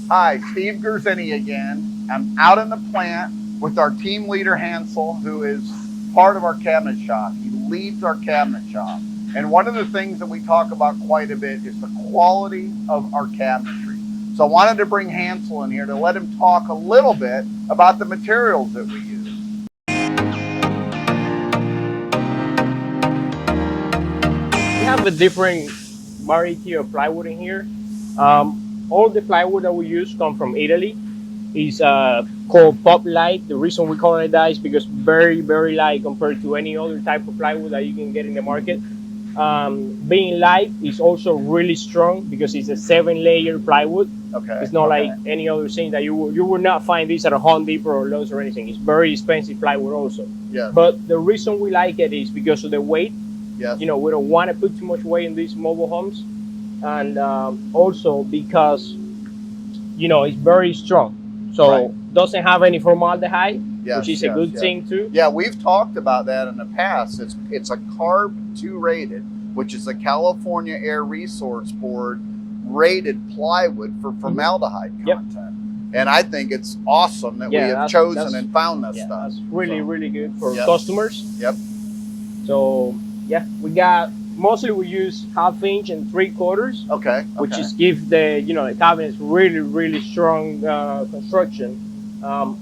Hi, Steve Gerzeny again. I'm out in the plant with our team leader, Hansel, who is part of our cabinet shop. He leads our cabinet shop. And one of the things that we talk about quite a bit is the quality of our cabinetry. So I wanted to bring Hansel in here to let him talk a little bit about the materials that we use. We have a different variety of plywood in here. All the plywood that we use come from Italy. It's called poplar. The reason we call it that is because very, very light compared to any other type of plywood that you can get in the market. Being light is also really strong because it's a 7-layer plywood. Okay. It's not like any other thing that you would not find this at a Home Depot or Lowe's or anything. It's very expensive plywood also. Yes. But the reason we like it is because of the weight. Yes. You know, we don't want to put too much weight in these mobile homes, and also because it's very strong. So doesn't have any formaldehyde, which is a good thing too. Yeah, we've talked about that in the past. It's a CARB 2 rated, which is a California Air Resource Board rated plywood for formaldehyde content. And I think it's awesome that we have chosen and found this stuff. That's really good for customers. Yep. So yeah, we got mostly we use 1/2 inch and 3/4. Okay. Which is give the the cabinets really strong construction.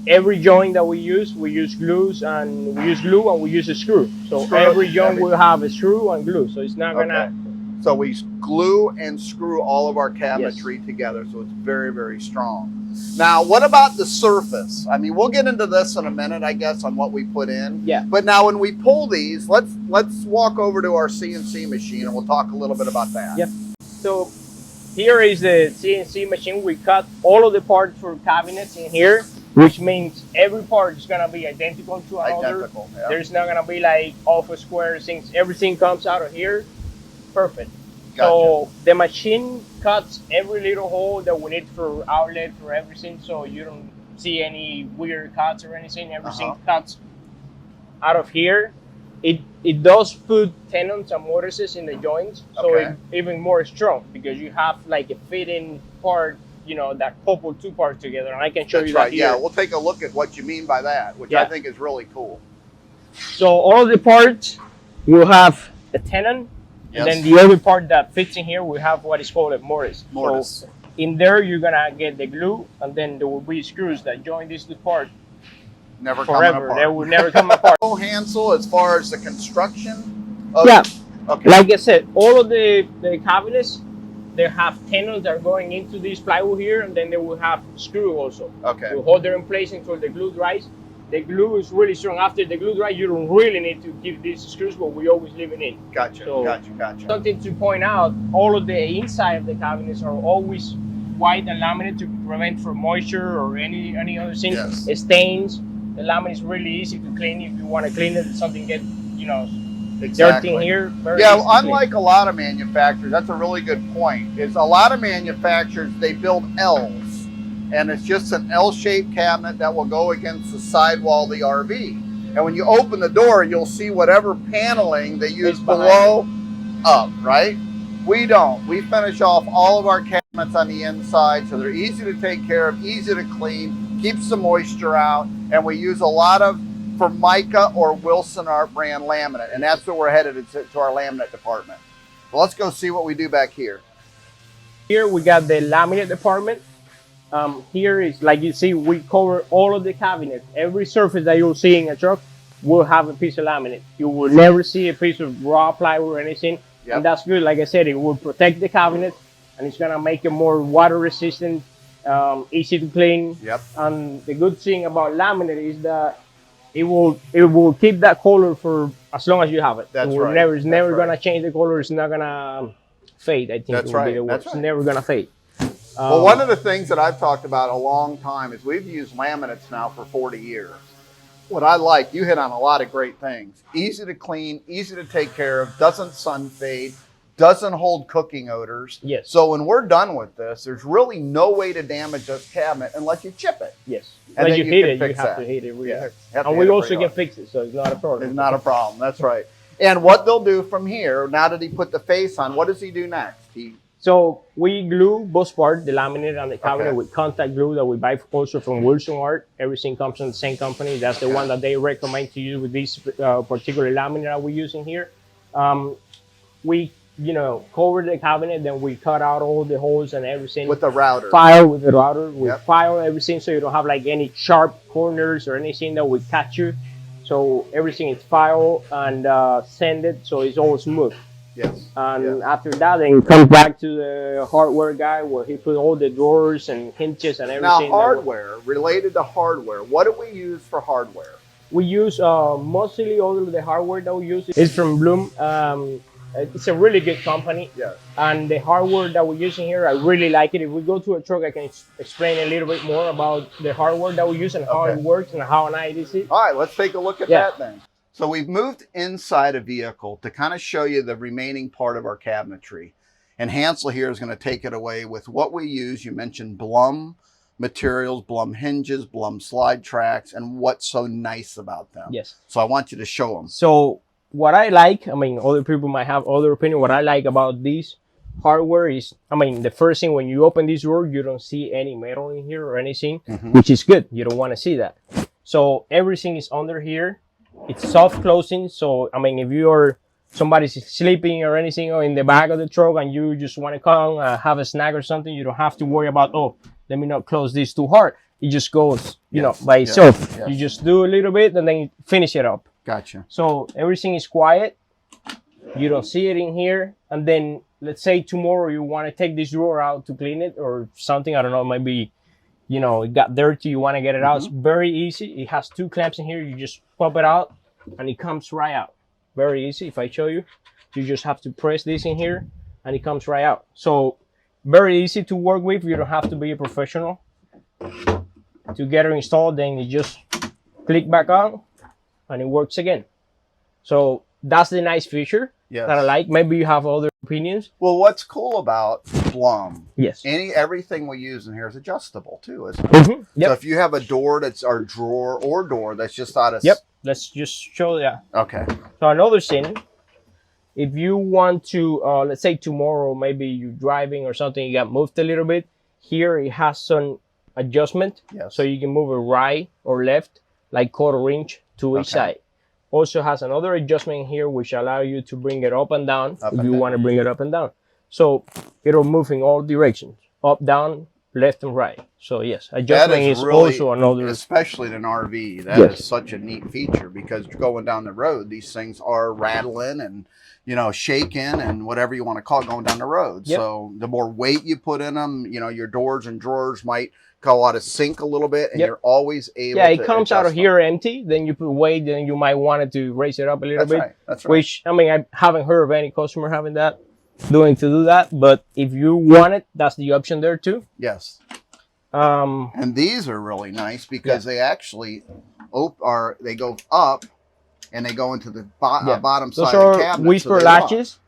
Every joint that we use glues and we use a screw. So every joint will have a screw and glue. So it's not gonna. So we glue and screw all of our cabinetry together, so it's very strong. Now, what about the surface? I mean, we'll get into this in a minute, I guess, on what we put in. Yeah. But now, when we pull these, let's walk over to our CNC machine, and we'll talk a little bit about that. Yeah. So here is the CNC machine. We cut all of the parts for cabinets in here, which means every part is gonna be identical to another. Identical. Yeah. There's not gonna be like off a square things. Everything comes out of here. Perfect. Gotcha. So the machine cuts every little hole that we need for outlet for everything, so you don't see any weird cuts or anything. Everything cuts out of here. It does put tenons and mortises in the joints, so it's even more strong because you have like a fitting part, that couple two parts together, and I can show you that here. Yeah, we'll take a look at what you mean by that, which I think is really cool. So all of the parts will have a tenon. And then the other part that fits in here, we have what is called a mortise. So in there, you're gonna get the glue, and then there will be screws that join this part. Never forever. Coming apart. They will never come apart. Oh, Hansel, as far as the construction of Okay. Like I said, all of the cabinets, they have tenons that are going into this plywood here, and then they will have screw also. Okay. To hold them in place until the glue dries. The glue is really strong. After the glue dries, you don't really need to keep these screws, but we always leave it in. Gotcha, so, gotcha. Something to point out, all of the inside of the cabinets are always white and laminate to prevent from moisture or any other thing. It stains. The laminate is really easy to clean if you want to clean it. Something get, dirty in here. Unlike a lot of manufacturers, that's a really good point, is a lot of manufacturers, they build L's. And it's just an L-shaped cabinet that will go against the sidewall of the RV. And when you open the door, you'll see whatever paneling they use below up, right? We don't. We finish off all of our cabinets on the inside, so they're easy to take care of, easy to clean, keeps the moisture out, and we use a lot of Formica or Wilson Art brand laminate, and that's where we're headed to our laminate department. So let's go see what we do back here. Here we got the laminate department. Here is, like you see, we cover all of the cabinets. Every surface that you'll see in a truck will have a piece of laminate. You will never see a piece of raw plywood or anything. And that's good. Like I said, it will protect the cabinet, and it's gonna make it more water resistant, easy to clean. And the good thing about laminate is that it will keep that color for as long as you have it. It's never gonna change the color. It's not gonna fade. I think that's right. It's never gonna fade. Well, one of the things that I've talked about a long time is we've used laminates now for 40 years. What I like, you hit on a lot of great things. Easy to clean, easy to take care of, doesn't sun fade, doesn't hold cooking odors. So when we're done with this, there's really no way to damage this cabinet unless you chip it. And then you hit it, you have to hit it really hard. And we also can fix it, so it's not a problem. It's not a problem, that's right. And what they'll do from here, now that he put the face on, what does he do next? He So we glue both parts, the laminate and the cabinet, Okay. with contact glue that we buy also from Wilson Art. Everything comes from the same company. That's the Okay. one that they recommend to use with this particular laminate that we're using here. We, cover the cabinet, then we cut out all the holes and everything. With the router. File with the router. We Yep. file everything so you don't have like any sharp corners or anything that would catch you. So everything is filed and sanded, so it's all smooth. Yes. And Yes. after that, then it comes back to the hardware guy where he put all the drawers and hinges and Now, everything. hardware, related to hardware, what do we use for hardware? We use mostly all of the hardware that we use is from Bloom. It's a really good company. Yes. And the hardware that we're using here, I really like it. If we go to a truck, I can explain a little bit more about the hardware that we use and how it works and how nice it is. All right, let's take a look at Yeah. that then. So we've moved inside a vehicle to kind of show you the remaining part of our cabinetry. And Hansel here is going to take it away with what we use. You mentioned Blum materials, Blum hinges, Blum slide tracks, and what's so nice about them. Yes. So I want you to show them. So what I like, I mean, other people might have other opinion. What I like about this hardware is, I mean, the first thing when you open this door, you don't see any metal in here or anything, which is good. You don't want to see that. So everything is under here. It's soft closing. So, I mean, if you're somebody's sleeping or anything or in the back of the truck and you just want to come have a snack or something, you don't have to worry about, oh, let me not close this too hard. It just goes, you know, by itself. Yes. You just do a little bit and then finish it up. Gotcha. So everything is quiet. You don't see it in here. And then let's say tomorrow you want to take this drawer out to clean it or something. I don't know, maybe, you know, it got dirty. You want to get it out. It's very easy. It has 2 clamps in here. You just pop it out and it comes right out. Very easy. If I show you, you just have to press this in here and it comes right out. So very easy to work with. You don't have to be a professional to get it installed. Then you just click back on and it works again. So that's the nice feature that I like. Maybe you have other opinions. Well, what's cool about Blum, Yes. everything we use in here is adjustable too, isn't it? Mm-hmm. Yep. So if you have a door that's our drawer or door that's just out of... Yep. Let's just show that. Okay. So another thing, if you want to, let's say tomorrow, maybe you're driving or something, you got moved a little bit. Here it has some adjustment. Yes. So you can move it right or left, like 1/4 inch to each side. Also has another adjustment here, which allow you to bring it up and down if you want to bring it up and down. So it'll move in all directions, up, down, left, and right. So yes, adjustment is really, also another. especially in an RV, that is such a neat feature because going down the road, these things are rattling and, you know, shaking and whatever you want to call it going down the road. Yep. So the more weight you put in them, you know, your doors and drawers might go out of sync a little bit and you're always able to it comes out of here empty. Then you put weight, then you might want it to raise it up a little bit. Right. That's right. Which, I mean, I haven't heard of any customer having that, to do that. But if you want it, that's the option there too. Yes. Um, And these are really nice because they actually they go up and they go into the bottom those side of the are cabinet. whisper latches,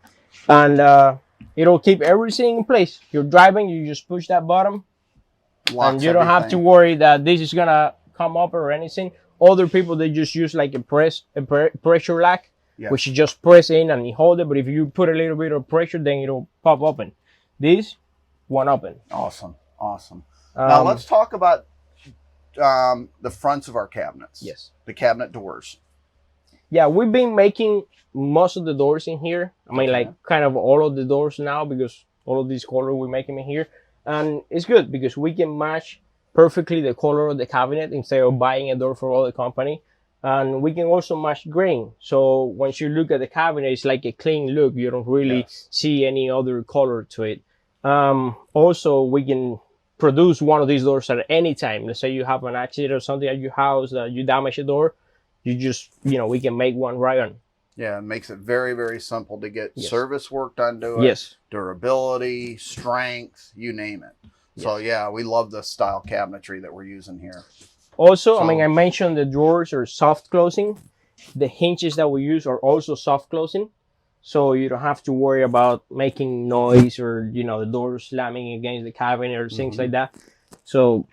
and it'll keep everything in place. You're driving, you just push that button, and you don't have to worry that this is gonna come up or anything. Other people, they just use like a pressure lock, which you just press in and you hold it. But if you put a little bit of pressure, then it'll pop open. This won't open. Awesome. Awesome. Now let's talk about the fronts of our cabinets. Yes. The cabinet doors. Yeah, we've been making most of the doors in here. I mean, like kind of all of the doors now because all of these colors we're making in here. And it's good because we can match perfectly the color of the cabinet instead of buying a door for other company. And we can also match grain. So once you look at the cabinet, it's like a clean look. You don't really see any other color to it. Also, we can produce one of these doors at any time. Let's say you have an accident or something at your house that you damage a door. You just, you know, we can make one right on. Yeah, it makes it very, very simple to get service work done to it. Yes. Durability, strength, you name it. So yeah, we love the style cabinetry that we're using here. Also, I mean, I mentioned the drawers are soft closing. The hinges that we use are also soft closing. So you don't have to worry about making noise or, you know, the door slamming against the cabinet or things like that. So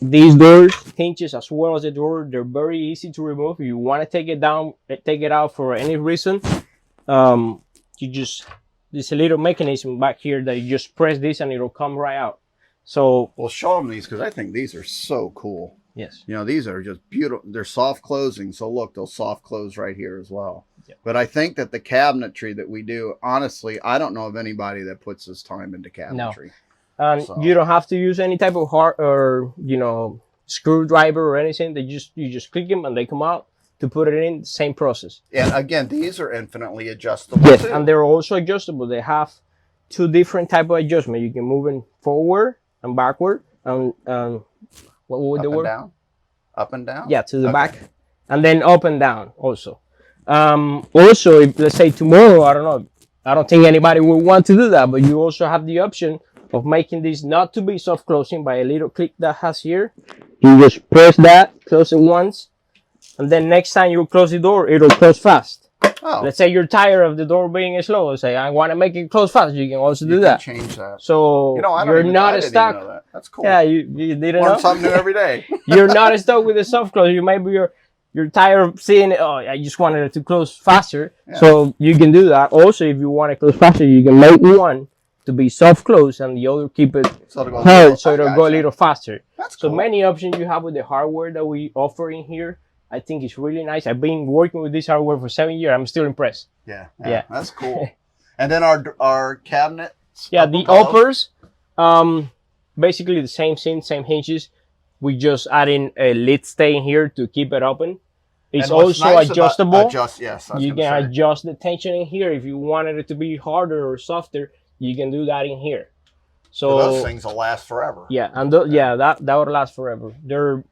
these doors, hinges, as well as the drawer, they're very easy to remove. If you want to take it down, take it out for any reason, you just there's a little mechanism back here that you just press this and it'll come right out. So Well, show them these because I think these are so cool. yes, You know, these are just beautiful. They're soft closing. So look, they'll soft close right here as well. Yeah. But I think that the cabinetry that we do, honestly, I don't know of anybody that puts this time into cabinetry. and So- you don't have to use any type of hard or screwdriver or anything. You just click them and they come out to put it in. Same process. And again, these are infinitely adjustable. Yes, too. and they're also adjustable. They have two different type of adjustment. You can move it forward and backward, and what would up the and word? down, up and down. Yeah, to the Okay. back, and then up and down also. Also, if let's say tomorrow, I don't know, I don't think anybody will want to do that, but you also have the option of making this not to be soft closing by a little click that has here. You just press that, close it once, and then next time you close the door, it'll close fast. Oh, Let's say you're tired of the door being slow. Say, I want to make it close fast. You can also you do can that. change that. So You know, I don't you're even, I not didn't even stuck. know that. That's cool. Yeah, you didn't Learn know. something new every day. You're not stuck with the soft close. You're tired of seeing it. Oh, I just wanted it to close faster. Yeah. So you can do that. Also, if you want to close faster, you can make one to be soft close and the other keep it So it'll go, hard, so I it'll go a gotcha. little faster. That's So cool. many options you have with the hardware that we offer in here. I think it's really nice. I've been working with this hardware for 7 years. I'm still impressed. Yeah, Yeah. that's cool. And then our cabinets. Yeah, up the above. uppers, basically the same thing, same hinges. We just add in a lid stay in here to keep it open. It's And what's also nice about- adjustable. Yes, I was You gonna can say. adjust the tension in here. If you wanted it to be harder or softer, you can do that in here. So So those things will last forever. yeah, and that would last forever. They're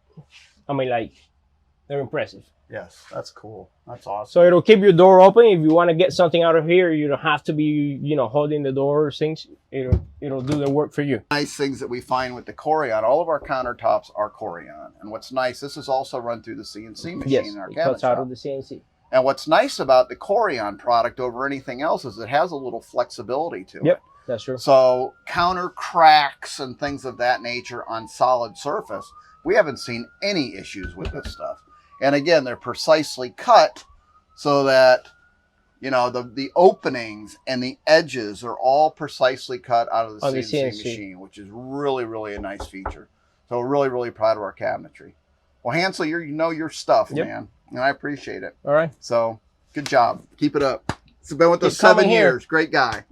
impressive. Yes, that's cool. That's awesome. So it'll keep your door open. If you want to get something out of here, you don't have to be, holding the door or things. It'll do the work for you. Nice things that we find with the Corian. All of our countertops are Corian. And what's nice, this is also run through the CNC machine Yes, in our it cabinet cuts out shop. of the CNC. And what's nice about the Corian product over anything else is it has a little flexibility to Yep, it. that's true. So counter cracks and things of that nature on solid surface, we haven't seen any issues with this stuff. And again, they're precisely cut so that, the openings and the edges are all precisely cut out of the On the CNC CNC. machine, which is really, really a nice feature. So we're really, really proud of our cabinetry. Well, Hansel, you know your stuff, Yep. man. And I appreciate it. All right. So good job. Keep it up. It's been with us Keep coming 7 here. years. Great guy.